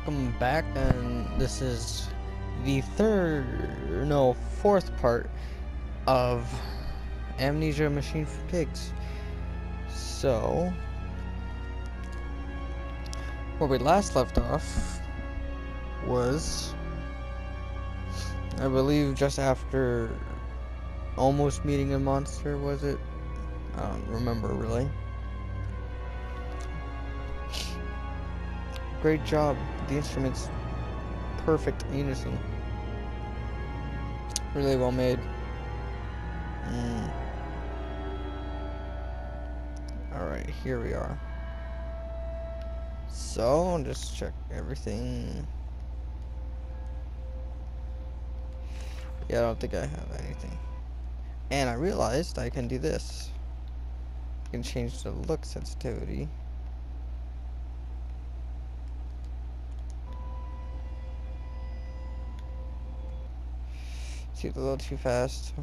welcome back, and this is the fourth part of Amnesia Machine for Pigs. So, where we last left off was, I believe, just after almost meeting a monster, was it? I don't remember really. Great job. The instruments perfect unison. Really well made. Alright, here we are. So, just check everything. Yeah, I don't think I have anything. And I realized I can do this. I can change the look sensitivity. See, it's a little too fast.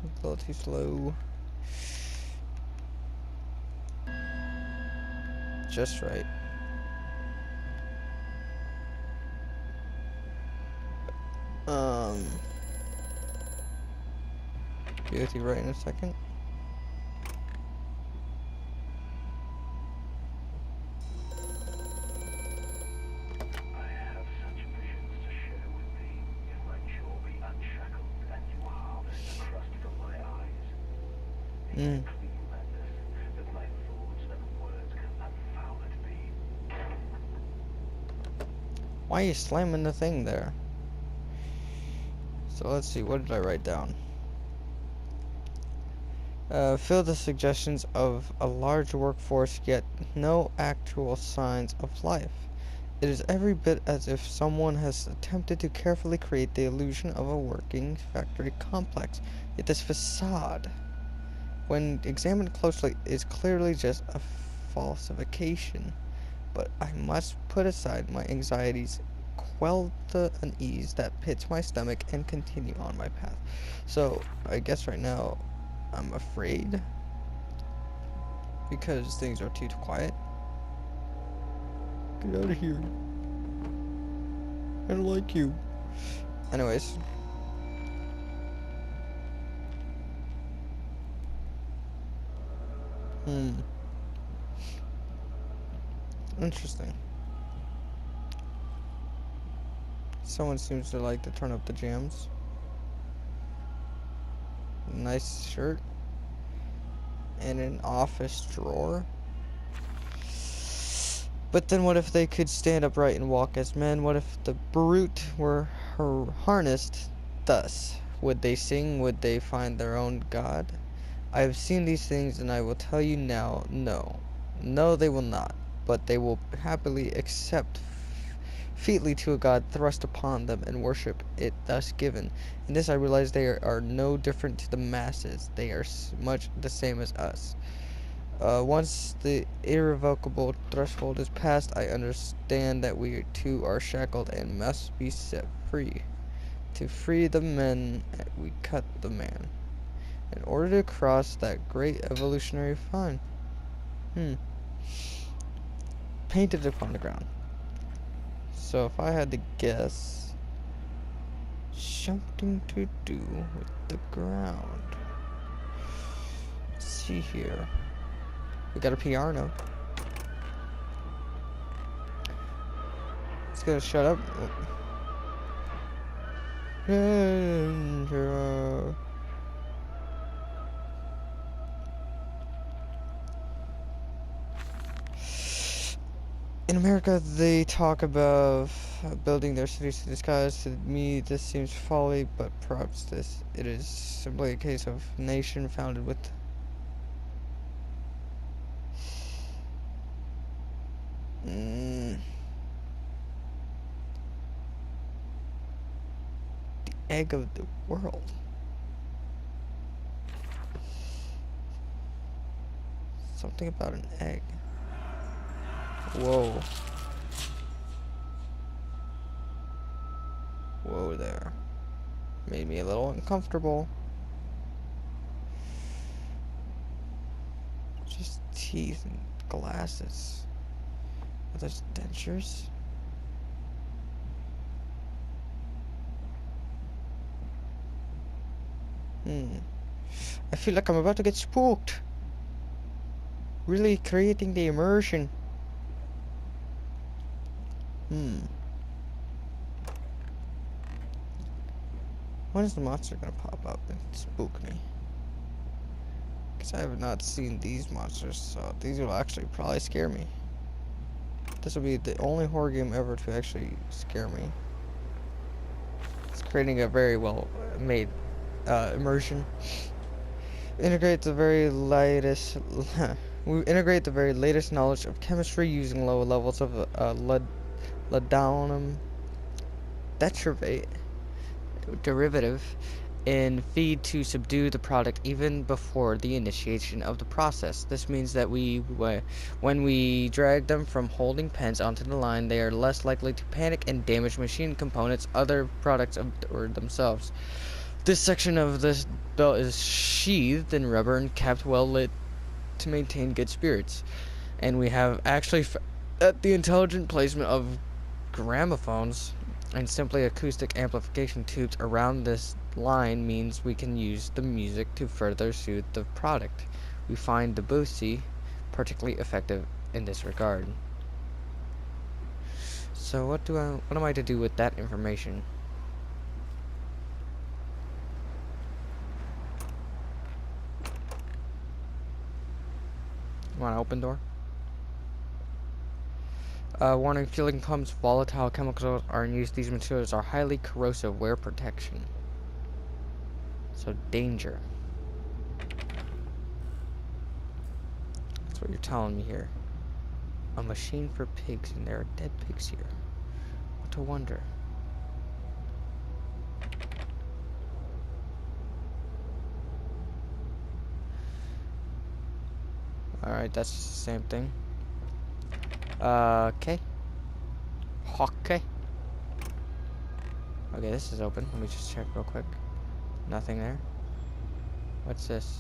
A little too slow. Just right. Be with you right in a second. Why are you slamming the thing there? So let's see, what did I write down? Fill the suggestions of a large workforce, yet no actual signs of life. It is every bit as if someone has attempted to carefully create the illusion of a working factory complex. Yet this facade, when examined closely, is clearly just a falsification. But I must put aside my anxieties, quell the unease that pits my stomach, and continue on my path. So, I guess right now, I'm afraid because things are too quiet. Get out of here. I don't like you. Anyways. Interesting. Someone seems to like to turn up the jams. Nice shirt. And an office drawer. But then what if they could stand upright and walk as men? What if the brute were harnessed thus? Would they sing? Would they find their own God? I have seen these things, and I will tell you now, no. No, they will not. But they will happily accept featly to a God thrust upon them and worship it thus given. In this I realize they are no different to the masses. They are much the same as us. Once the irrevocable threshold is passed, I understand that we too are shackled and must be set free. To free the men, we cut the man. In order to cross that great evolutionary fine. Painted upon the ground. So if I had to guess, something to do with the ground. Let's see here. We got a piano. It's gonna shut up. In America, they talk about building their cities to the skies. To me, this seems folly, but perhaps it is simply a case of nation founded with the egg of the world. Something about an egg. Whoa. Whoa there. Made me a little uncomfortable. Just teeth and glasses. Are those dentures? I feel like I'm about to get spooked. Really creating the immersion. When is the monster gonna pop up and spook me? Because I have not seen these monsters, so these will actually probably scare me. This will be the only horror game ever to actually scare me. It's creating a very well made immersion. Integrate the very latest. We integrate the very latest knowledge of chemistry using low levels of laudanum tetrate derivative in feed to subdue the product even before the initiation of the process. This means that when we drag them from holding pens onto the line, they are less likely to panic and damage machine components, other products, or themselves. This section of this belt is sheathed in rubber and kept well lit to maintain good spirits. And we have actually at the intelligent placement of gramophones and simply acoustic amplification tubes around this line means we can use the music to further soothe the product. We find the Debussy particularly effective in this regard. So what am I to do with that information? You want an open door? Warning, fueling pumps, volatile chemicals are in use. These materials are highly corrosive. Wear protection. So, danger. That's what you're telling me here. A machine for pigs, and there are dead pigs here. What a wonder. Alright, that's the same thing. Okay. Okay. Okay, this is open. Let me just check real quick. Nothing there. What's this?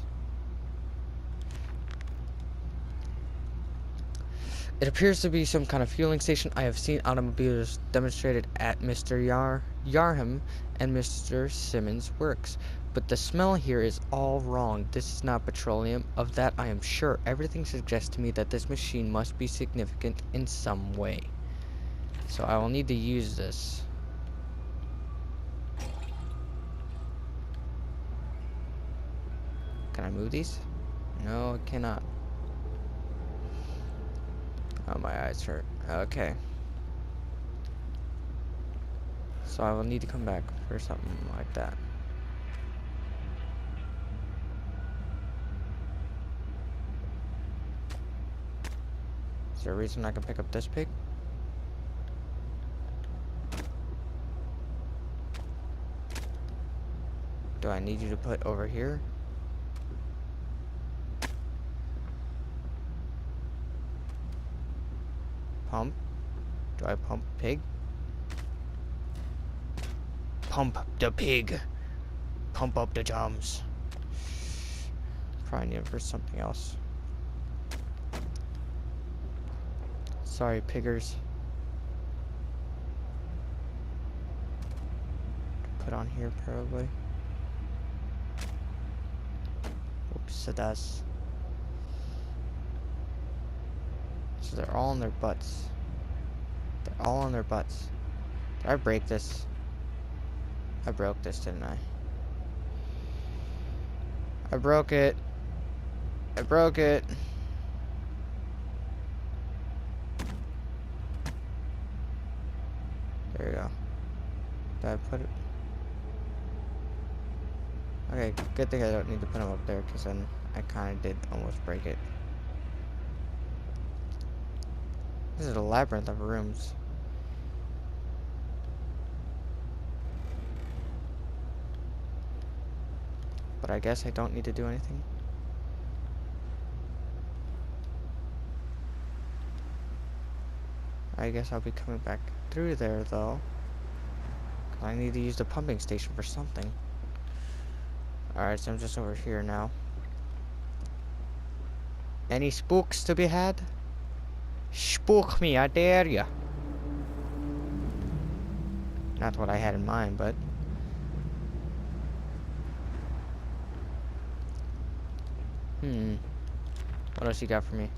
It appears to be some kind of fueling station. I have seen automobiles demonstrated at Mr. Yarham and Mr. Simmons' works. But the smell here is all wrong. This is not petroleum. Of that I am sure. Everything suggests to me that this machine must be significant in some way. So I will need to use this. Can I move these? No, I cannot. Oh, my eyes hurt. Okay. So I will need to come back for something like that. Is there a reason I can pick up this pig? Do I need you to put over here? Pump? Do I pump pig? Pump the pig. Pump up the jumps. Probably need it for something else. Sorry, piggers. Put on here, probably. Oops, it does. So they're all on their butts. They're all on their butts. Did I break this? I broke this, didn't I? I broke it. I broke it. There you go. Did I put it? Okay, good thing I don't need to put them up there, because then I kind of did almost break it. This is a labyrinth of rooms. But I guess I don't need to do anything. I guess I'll be coming back through there, though. 'Cause I need to use the pumping station for something. Alright, so I'm just over here now. Any spooks to be had? Spook me, I dare ya. Not what I had in mind, but... What else you got for me?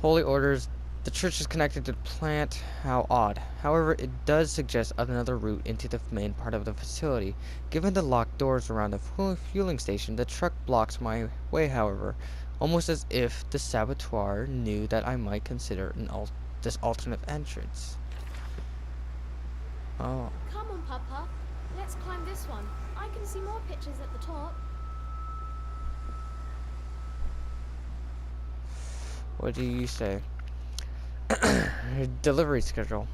Holy orders. The church is connected to the plant. How odd. However, it does suggest another route into the main part of the facility. Given the locked doors around the fueling station, the truck blocks my way, however. Almost as if the saboteur knew that I might consider this alternate entrance. Oh. Come on, Papa. Let's climb this one. I can see more pictures at the top. What do you say? Delivery schedule.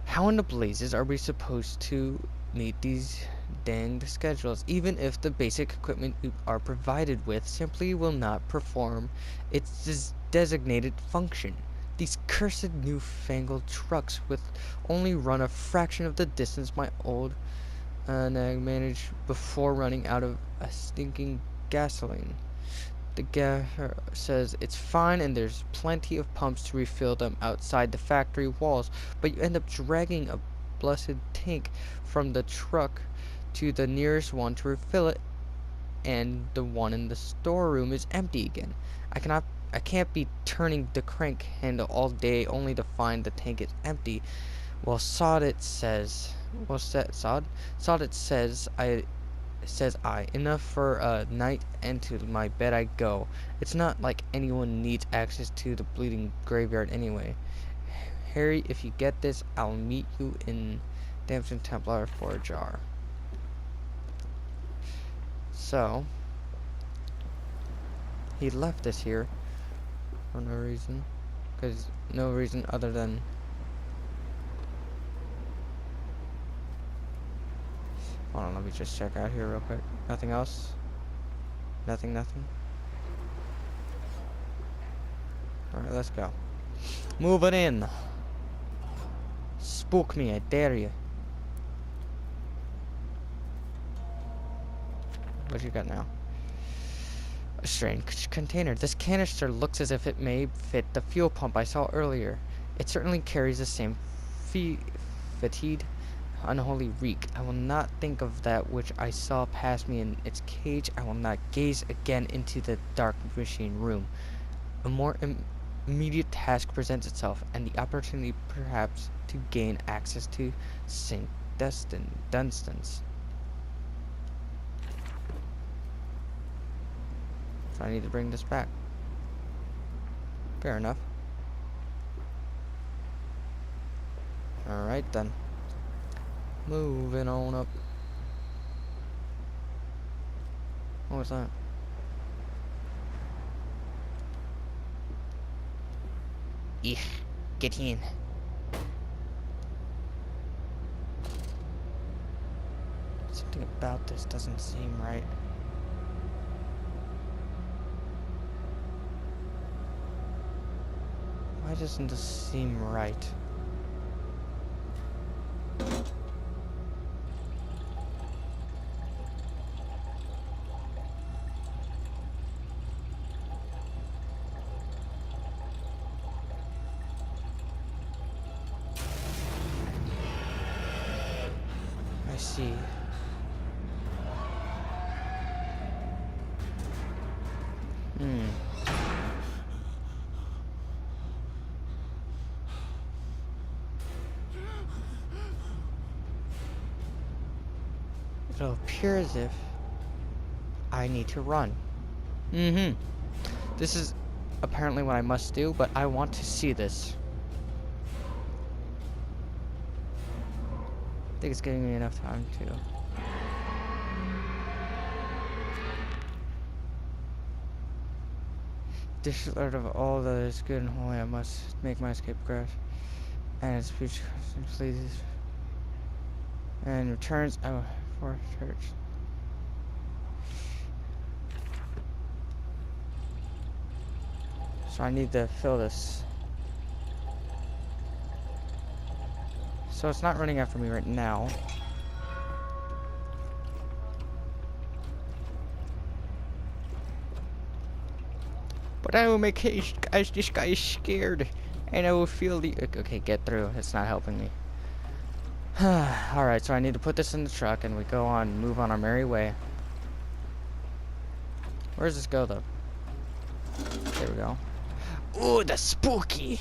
How in the blazes are we supposed to meet these danged schedules, even if the basic equipment we are provided with simply will not perform its designated function? These cursed newfangled trucks with only run a fraction of the distance my old nag managed before running out of a stinking gasoline. The guy says it's fine and there's plenty of pumps to refill them outside the factory walls, but you end up dragging a blessed tank from the truck to the nearest one to refill it, and the one in the storeroom is empty again. I can't be turning the crank handle all day only to find the tank is empty. Well, Sod says enough for a night, and to my bed I go. It's not like anyone needs access to the bleeding graveyard anyway. Harry, if you get this, I'll meet you in Damson Templar for a jar. So, he left us here for no reason. Because no reason other than... Hold on, let me just check out here real quick. Nothing else? Nothing? Alright, let's go. Moving in. Spook me, I dare you. What you got now? A strange container. This canister looks as if it may fit the fuel pump I saw earlier. It certainly carries the same fetid, unholy reek. I will not think of that which I saw pass me in its cage. I will not gaze again into the dark machine room. A more immediate task presents itself, and the opportunity perhaps to gain access to St. Dunstan's. So I need to bring this back. Fair enough. Alright then. Moving on up. What was that? Eek, get in. Something about this doesn't seem right. Why doesn't this seem right? I see. It'll appear as if I need to run. This is apparently what I must do, but I want to see this. I think it's giving me enough time to. Disregard of all that is good and holy, I must make my escape crash. And its speech pleases. And returns for church. So I need to fill this. So it's not running after me right now. But I will make haste as this guy is scared. And I will feel the... Okay, get through. It's not helping me. Alright, so I need to put this in the truck and we go on, move on our merry way. Where does this go, though? There we go. Ooh, the spooky!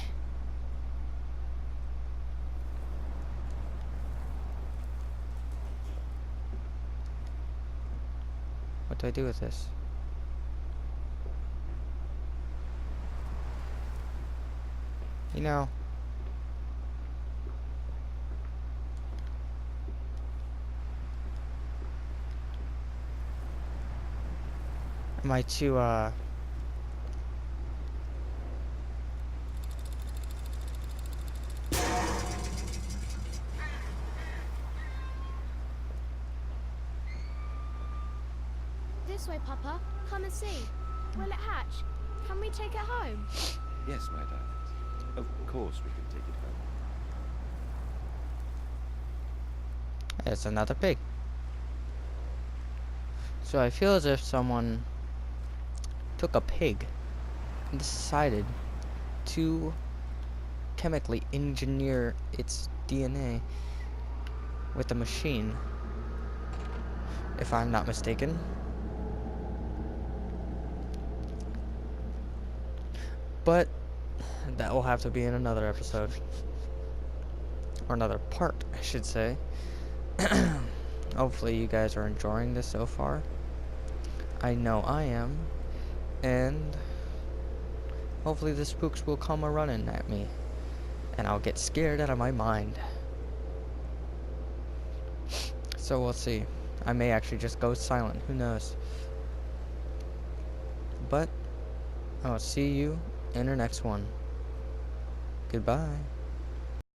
What do I do with this? You know... Am I too, This way, Papa. Come and see. Will it hatch? Can we take it home? Yes, my darling. Of course we can take it home. It's another pig. So I feel as if someone took a pig and decided to chemically engineer its DNA with a machine, if I'm not mistaken. But that will have to be in another episode. Or another part, I should say. Hopefully you guys are enjoying this so far. I know I am. And hopefully the spooks will come a-running at me. And I'll get scared out of my mind. So we'll see. I may actually just go silent. Who knows? But I'll see you in our next one. Goodbye.